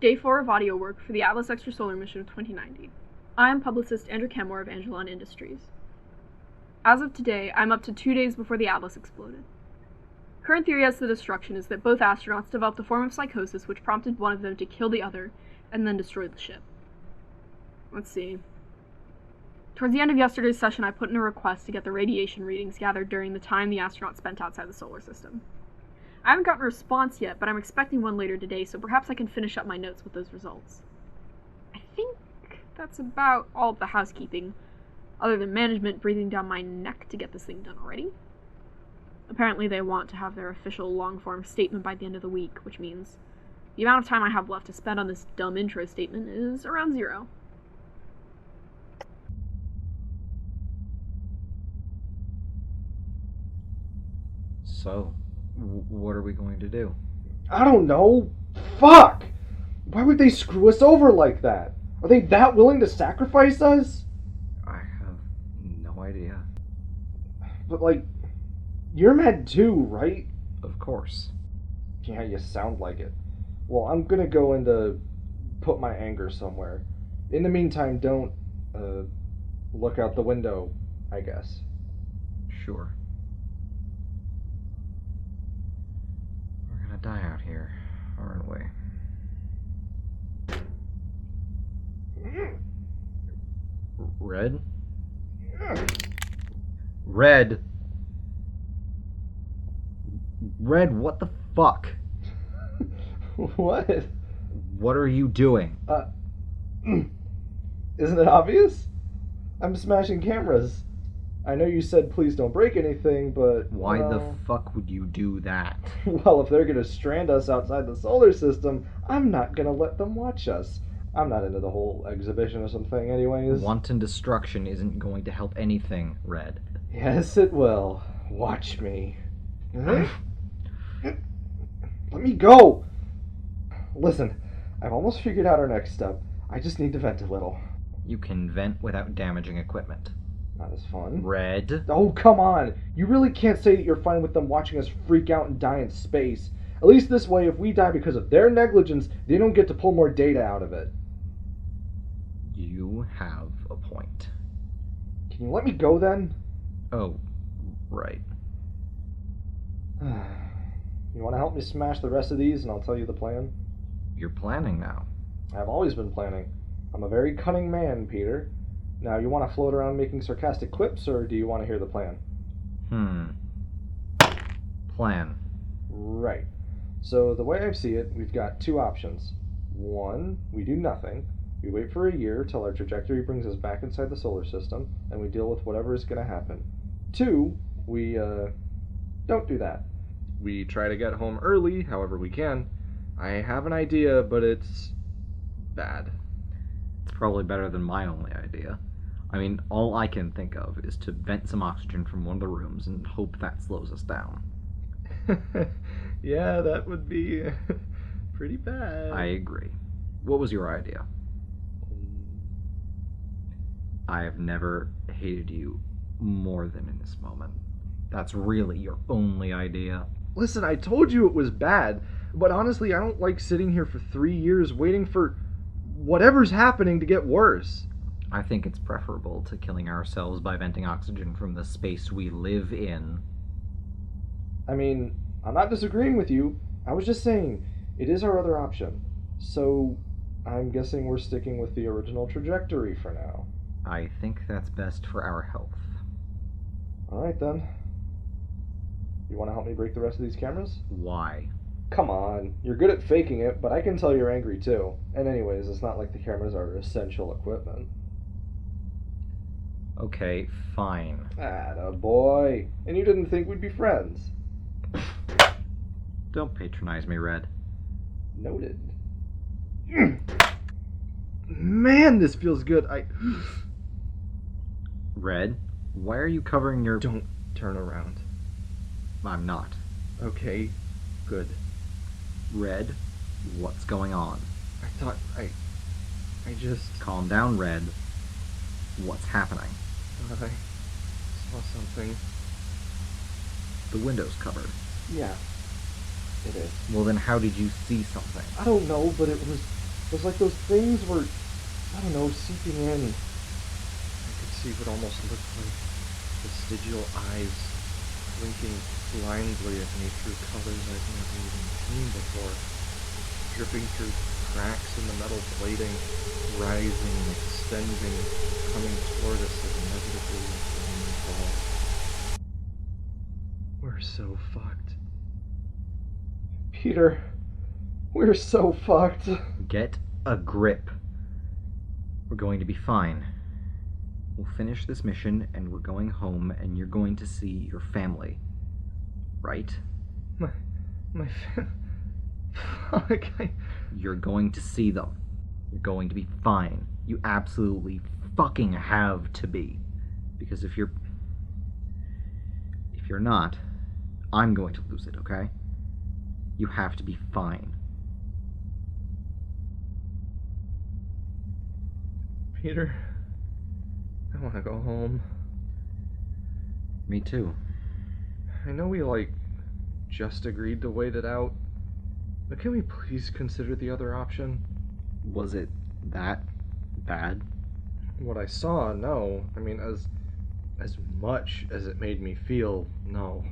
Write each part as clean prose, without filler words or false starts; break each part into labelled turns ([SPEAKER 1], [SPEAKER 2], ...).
[SPEAKER 1] Day 4 of audio work for the Atlas Extrasolar mission of 2090. I am publicist Andrew Kenmore of Angelon Industries. As of today, I'm up to 2 days before the Atlas exploded. Current theory as to the destruction is that both astronauts developed a form of psychosis which prompted one of them to kill the other and then destroy the ship. Let's see. Towards the end of yesterday's session, I put in a request to get the radiation readings gathered during the time the astronauts spent outside the solar system. I haven't gotten a response yet, but I'm expecting one later today, so perhaps I can finish up my notes with those results. I think that's about all of the housekeeping, other than management breathing down my neck to get this thing done already. Apparently they want to have their official long-form statement by the end of the week, which means the amount of time I have left to spend on this dumb intro statement is around 0.
[SPEAKER 2] So, what are we going to do?
[SPEAKER 3] I don't know. Fuck! Why would they screw us over like that? Are they that willing to sacrifice us?
[SPEAKER 2] I have no idea.
[SPEAKER 3] But, like, you're mad too, right?
[SPEAKER 2] Of course.
[SPEAKER 3] Yeah, you sound like it. Well, I'm gonna go and put my anger somewhere. In the meantime, don't look out the window, I guess.
[SPEAKER 2] Sure. We're gonna die out here, aren't we? Red? Red? Red, what the fuck?
[SPEAKER 3] What?
[SPEAKER 2] What are you doing?
[SPEAKER 3] Isn't it obvious? I'm smashing cameras. I know you said please don't break anything, but...
[SPEAKER 2] Why the fuck would you do that?
[SPEAKER 3] Well, if they're gonna strand us outside the solar system, I'm not gonna let them watch us. I'm not into the whole exhibition or something anyways.
[SPEAKER 2] Wanton destruction isn't going to help anything, Red.
[SPEAKER 3] Yes, it will. Watch me. Let me go! Listen, I've almost figured out our next step. I just need to vent a little.
[SPEAKER 2] You can vent without damaging equipment.
[SPEAKER 3] Not as fun.
[SPEAKER 2] Red?
[SPEAKER 3] Oh, come on! You really can't say that you're fine with them watching us freak out and die in space. At least this way, if we die because of their negligence, they don't get to pull more data out of it.
[SPEAKER 2] You have a point.
[SPEAKER 3] Can you let me go, then?
[SPEAKER 2] Oh, right.
[SPEAKER 3] You want to help me smash the rest of these, and I'll tell you the plan?
[SPEAKER 2] You're planning now.
[SPEAKER 3] I've always been planning. I'm a very cunning man, Peter. Now, you want to float around making sarcastic quips, or do you want to hear the plan?
[SPEAKER 2] Plan.
[SPEAKER 3] Right. So, the way I see it, we've got 2 options. 1, we do nothing. We wait for a year till our trajectory brings us back inside the solar system, and we deal with whatever is going to happen. 2, we, don't do that. We try to get home early, however we can. I have an idea, but it's bad.
[SPEAKER 2] It's probably better than my only idea. I mean, all I can think of is to vent some oxygen from one of the rooms and hope that slows us down.
[SPEAKER 3] Yeah, that would be pretty bad.
[SPEAKER 2] I agree. What was your idea? I have never hated you more than in this moment. That's really your only idea.
[SPEAKER 3] Listen, I told you it was bad, but honestly, I don't like sitting here for 3 years waiting for whatever's happening to get worse.
[SPEAKER 2] I think it's preferable to killing ourselves by venting oxygen from the space we live in.
[SPEAKER 3] I mean, I'm not disagreeing with you. I was just saying, it is our other option. So, I'm guessing we're sticking with the original trajectory for now.
[SPEAKER 2] I think that's best for our health.
[SPEAKER 3] Alright then. You want to help me break the rest of these cameras?
[SPEAKER 2] Why?
[SPEAKER 3] Come on, you're good at faking it, but I can tell you're angry too. And anyways, it's not like the cameras are essential equipment.
[SPEAKER 2] Okay, fine.
[SPEAKER 3] Attaboy. And you didn't think we'd be friends.
[SPEAKER 2] Don't patronize me, Red.
[SPEAKER 3] Noted. Man, this feels good.
[SPEAKER 2] Red, why are you covering your...
[SPEAKER 3] Don't turn around.
[SPEAKER 2] I'm not.
[SPEAKER 3] Okay, good.
[SPEAKER 2] Red, what's going on?
[SPEAKER 3] I thought I just...
[SPEAKER 2] Calm down, Red. What's happening?
[SPEAKER 3] I saw something.
[SPEAKER 2] The window's covered.
[SPEAKER 3] Yeah, it is.
[SPEAKER 2] Well, then how did you see something?
[SPEAKER 3] I don't know, but it was It was like those things were, I don't know, seeping in. I could see what almost looked like vestigial eyes blinking blindly at me through colors I've never even seen before, dripping through cracks in the metal plating, rising, extending, coming toward us as inevitably as the rain falls. We're so fucked. Peter, we're so fucked.
[SPEAKER 2] Get a grip. We're going to be fine. We'll finish this mission and we're going home and you're going to see your family. Right?
[SPEAKER 3] My fuck,
[SPEAKER 2] You're going to see them. You're going to be fine. You absolutely fucking have to be. Because if you're not, I'm going to lose it, okay? You have to be fine.
[SPEAKER 3] Peter, I want to go home.
[SPEAKER 2] Me too.
[SPEAKER 3] I know we, just agreed to wait it out, but can we please consider the other option?
[SPEAKER 2] Was it that bad?
[SPEAKER 3] What I saw, no. I mean, as much as it made me feel, no.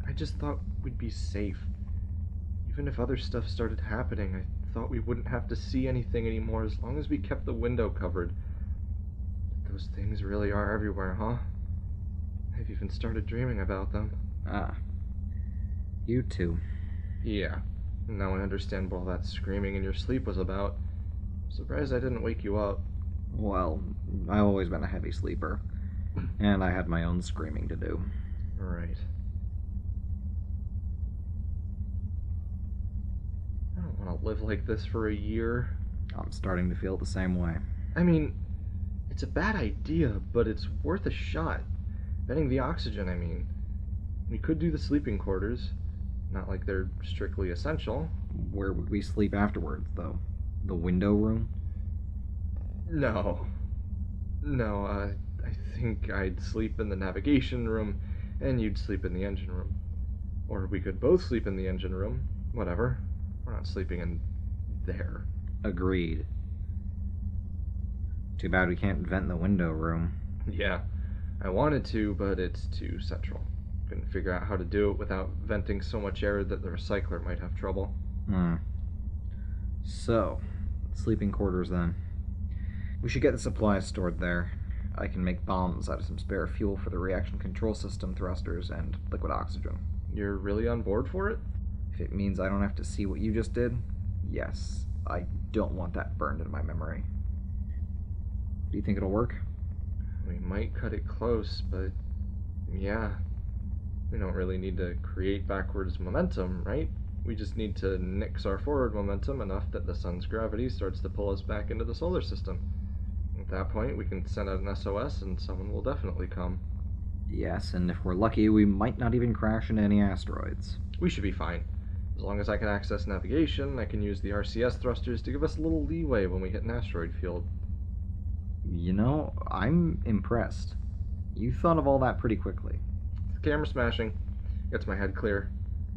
[SPEAKER 3] I just thought we'd be safe. Even if other stuff started happening, I thought we wouldn't have to see anything anymore as long as we kept the window covered. Those things really are everywhere, huh? I've even started dreaming about them.
[SPEAKER 2] Ah. You too.
[SPEAKER 3] Yeah. Now I understand what all that screaming in your sleep was about. I'm surprised I didn't wake you up.
[SPEAKER 2] Well, I've always been a heavy sleeper. And I had my own screaming to do.
[SPEAKER 3] Right. I don't want to live like this for a year.
[SPEAKER 2] I'm starting to feel the same way.
[SPEAKER 3] I mean, it's a bad idea, but it's worth a shot. Venting the oxygen, I mean. We could do the sleeping quarters. Not like they're strictly essential.
[SPEAKER 2] Where would we sleep afterwards, though? The window room?
[SPEAKER 3] No. I think I'd sleep in the navigation room, and you'd sleep in the engine room. Or we could both sleep in the engine room. Whatever. We're not sleeping in there.
[SPEAKER 2] Agreed. Too bad we can't vent the window room.
[SPEAKER 3] Yeah. I wanted to, but it's too central. Couldn't figure out how to do it without venting so much air that the recycler might have trouble.
[SPEAKER 2] So, sleeping quarters then. We should get the supplies stored there. I can make bombs out of some spare fuel for the reaction control system thrusters and liquid oxygen.
[SPEAKER 3] You're really on board for it?
[SPEAKER 2] If it means I don't have to see what you just did, yes. I don't want that burned into my memory. Do you think it'll work?
[SPEAKER 3] We might cut it close, but yeah. We don't really need to create backwards momentum, right? We just need to nix our forward momentum enough that the sun's gravity starts to pull us back into the solar system. At that point, we can send out an SOS and someone will definitely come.
[SPEAKER 2] Yes, and if we're lucky, we might not even crash into any asteroids.
[SPEAKER 3] We should be fine. As long as I can access navigation, I can use the RCS thrusters to give us a little leeway when we hit an asteroid field.
[SPEAKER 2] You know, I'm impressed. You thought of all that pretty quickly.
[SPEAKER 3] The camera smashing gets my head clear,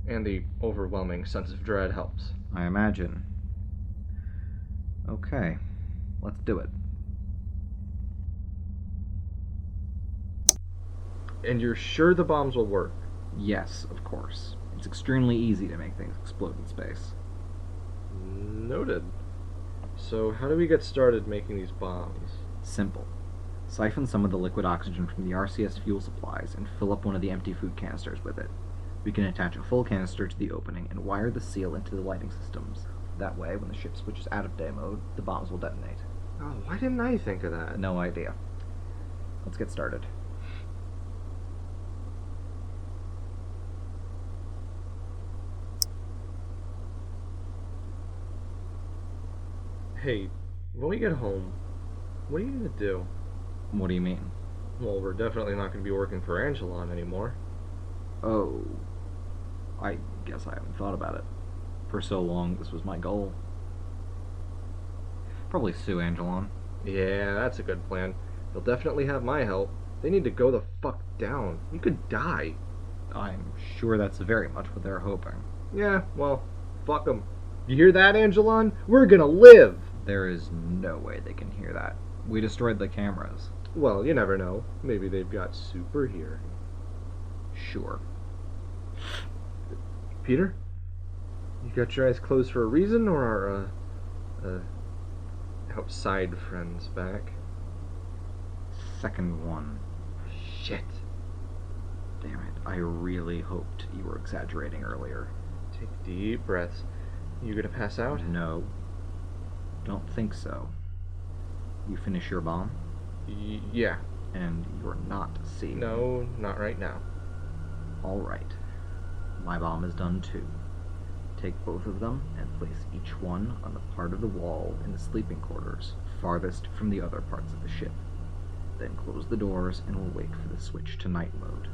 [SPEAKER 3] and the overwhelming sense of dread helps.
[SPEAKER 2] I imagine. Okay, let's do it.
[SPEAKER 3] And you're sure the bombs will work?
[SPEAKER 2] Yes, of course. It's extremely easy to make things explode in space.
[SPEAKER 3] Noted. So how do we get started making these bombs?
[SPEAKER 2] Simple. Siphon some of the liquid oxygen from the RCS fuel supplies and fill up one of the empty food canisters with it. We can attach a full canister to the opening and wire the seal into the lighting systems. That way, when the ship switches out of day mode, the bombs will detonate.
[SPEAKER 3] Oh, why didn't I think of that?
[SPEAKER 2] No idea. Let's get started.
[SPEAKER 3] Hey, when we get home, what are you gonna do?
[SPEAKER 2] What do you mean?
[SPEAKER 3] Well, we're definitely not gonna be working for Angelon anymore.
[SPEAKER 2] Oh, I guess I haven't thought about it. For so long, this was my goal. Probably sue Angelon.
[SPEAKER 3] Yeah, that's a good plan. They'll definitely have my help. They need to go the fuck down. You could die.
[SPEAKER 2] I'm sure that's very much what they're hoping.
[SPEAKER 3] Yeah, well, fuck them. You hear that, Angelon? We're gonna live!
[SPEAKER 2] There is no way they can hear that. We destroyed the cameras.
[SPEAKER 3] Well, you never know. Maybe they've got super hearing.
[SPEAKER 2] Sure.
[SPEAKER 3] Peter? You got your eyes closed for a reason, or are, outside friends back?
[SPEAKER 2] Second one.
[SPEAKER 3] Shit.
[SPEAKER 2] Damn it. I really hoped you were exaggerating earlier.
[SPEAKER 3] Take deep breaths. You gonna pass out?
[SPEAKER 2] No. Don't think so. You finish your bomb?
[SPEAKER 3] Yeah.
[SPEAKER 2] And you're not seeing
[SPEAKER 3] No, not right now.
[SPEAKER 2] Alright. My bomb is done too. Take both of them and place each one on the part of the wall in the sleeping quarters farthest from the other parts of the ship. Then close the doors and we'll wait for the switch to night mode.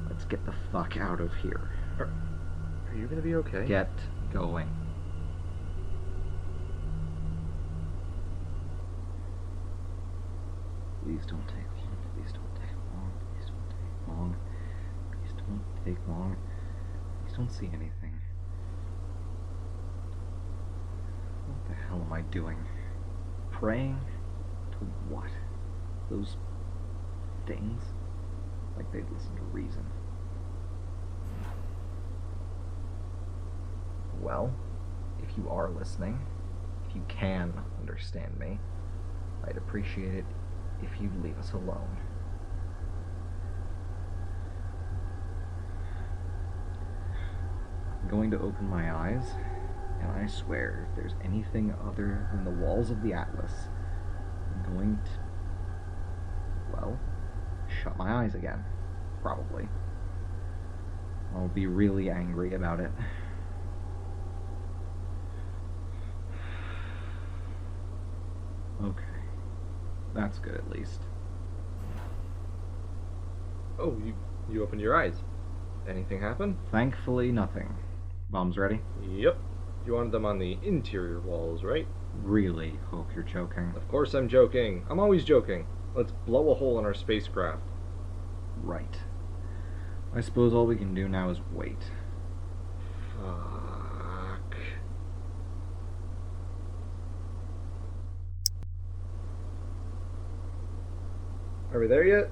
[SPEAKER 2] Let's get the fuck out of here.
[SPEAKER 3] Are you gonna be okay?
[SPEAKER 2] Get going. Please don't take long. Please don't take long. Please don't take long. Please don't take long. Please don't see anything. What the hell am I doing? Praying? To what? Those things? Like they'd listen to reason. Well, if you are listening, if you can understand me, I'd appreciate it if you'd leave us alone. I'm going to open my eyes, and I swear if there's anything other than the walls of the Atlas, I'm going to, well, shut my eyes again. Probably. I'll be really angry about it. Okay. That's good, at least.
[SPEAKER 3] Oh, you opened your eyes. Anything happen?
[SPEAKER 2] Thankfully, nothing. Bombs ready?
[SPEAKER 3] Yep. You wanted them on the interior walls, right?
[SPEAKER 2] Really hope you're joking.
[SPEAKER 3] Of course I'm joking. I'm always joking. Let's blow a hole in our spacecraft.
[SPEAKER 2] Right. I suppose all we can do now is wait.
[SPEAKER 3] Fuck. Are we there yet?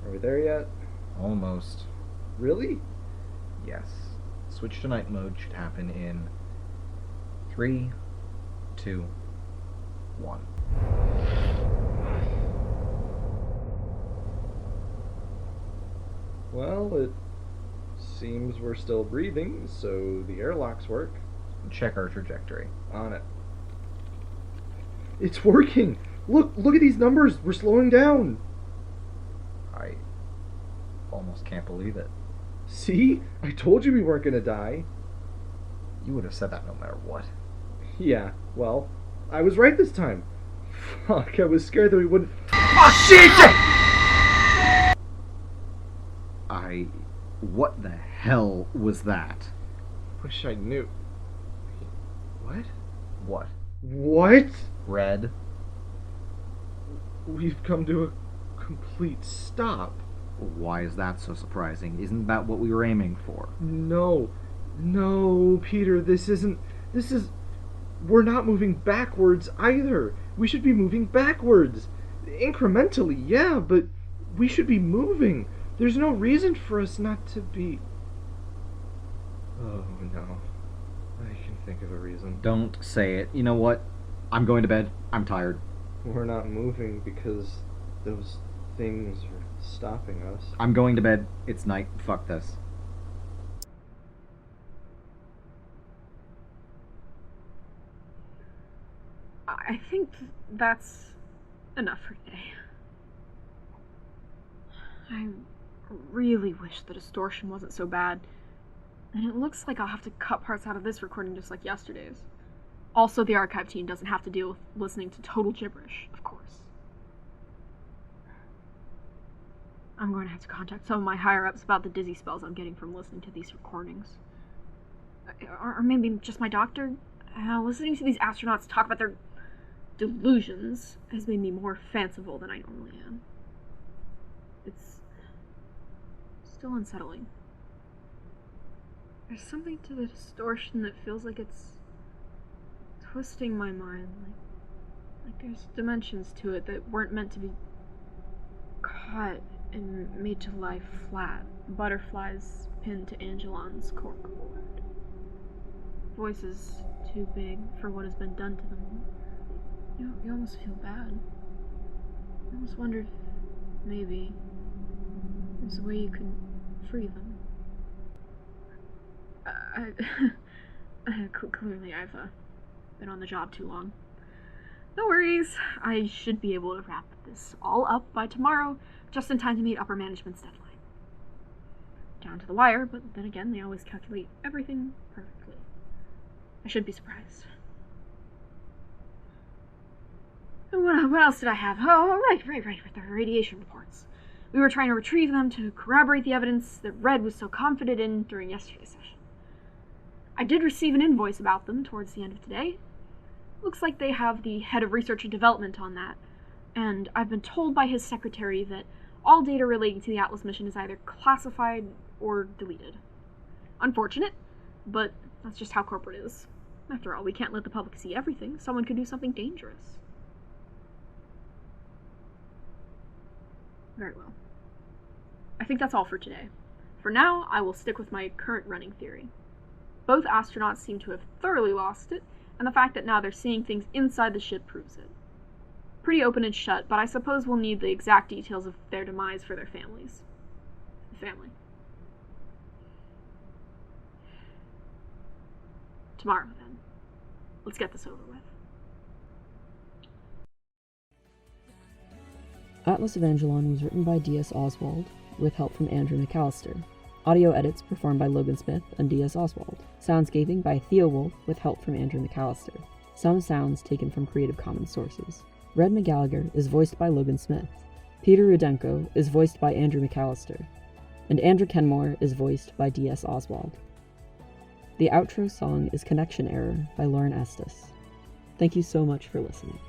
[SPEAKER 3] Are we there yet?
[SPEAKER 2] Almost.
[SPEAKER 3] Really?
[SPEAKER 2] Yes. Switch to night mode should happen in 3, 2, 1.
[SPEAKER 3] Well, it seems we're still breathing, so the airlocks work.
[SPEAKER 2] Check our trajectory.
[SPEAKER 3] On it. It's working! Look at these numbers! We're slowing down!
[SPEAKER 2] I almost can't believe it.
[SPEAKER 3] See? I told you we weren't gonna die.
[SPEAKER 2] You would have said that no matter what.
[SPEAKER 3] Yeah, well, I was right this time. Fuck, I was scared that we wouldn't.
[SPEAKER 2] Oh, shit! What the hell was that?
[SPEAKER 3] Wish I knew. What?
[SPEAKER 2] What?
[SPEAKER 3] What?
[SPEAKER 2] Red?
[SPEAKER 3] We've come to a complete stop.
[SPEAKER 2] Why is that so surprising? Isn't that what we were aiming for?
[SPEAKER 3] No, Peter, we're not moving backwards either. We should be moving backwards. Incrementally, yeah, but we should be moving. There's no reason for us not to be. Oh, no. I can think of a reason.
[SPEAKER 2] Don't say it. You know what? I'm going to bed. I'm tired.
[SPEAKER 3] We're not moving because those things are stopping us.
[SPEAKER 2] I'm going to bed. It's night. Fuck this.
[SPEAKER 1] I think that's enough for today. I really wish the distortion wasn't so bad. And it looks like I'll have to cut parts out of this recording just like yesterday's. Also, the archive team doesn't have to deal with listening to total gibberish, of course. I'm going to have to contact some of my higher-ups about the dizzy spells I'm getting from listening to these recordings. Or maybe just my doctor. Listening to these astronauts talk about their delusions has made me more fanciful than I normally am. It's still unsettling. There's something to the distortion that feels like it's twisting my mind. Like there's dimensions to it that weren't meant to be caught and made to lie flat. Butterflies pinned to Angelon's corkboard. Voices too big for what has been done to them. You almost feel bad. I almost wonder if maybe there's a way you could free them. Clearly I've been on the job too long. No worries, I should be able to wrap this all up by tomorrow, just in time to meet upper management's deadline. Down to the wire, but then again, they always calculate everything perfectly. I should be surprised. What else did I have? Oh, right, with the radiation reports. We were trying to retrieve them to corroborate the evidence that Red was so confident in during yesterday's session. I did receive an invoice about them towards the end of today. Looks like they have the head of research and development on that, and I've been told by his secretary that all data relating to the Atlas mission is either classified or deleted. Unfortunate, but that's just how corporate is. After all, we can't let the public see everything. Someone could do something dangerous. Very well. I think that's all for today. For now, I will stick with my current running theory. Both astronauts seem to have thoroughly lost it, and the fact that now they're seeing things inside the ship proves it. Pretty open and shut, but I suppose we'll need the exact details of their demise for their families. Family. Tomorrow, then. Let's get this over with.
[SPEAKER 4] Atlas of Angelon was written by DS Oswald, with help from Andrew McAllister. Audio edits performed by Logan Smith and DS Oswald. Soundscaping by Theo Wolf, with help from Andrew McAllister. Some sounds taken from Creative Commons sources. Red McGallagher is voiced by Logan Smith. Peter Rudenko is voiced by Andrew McAllister. And Andra Kenmore is voiced by DS Oswald. The outro song is Connection Error by Lauren Estes. Thank you so much for listening.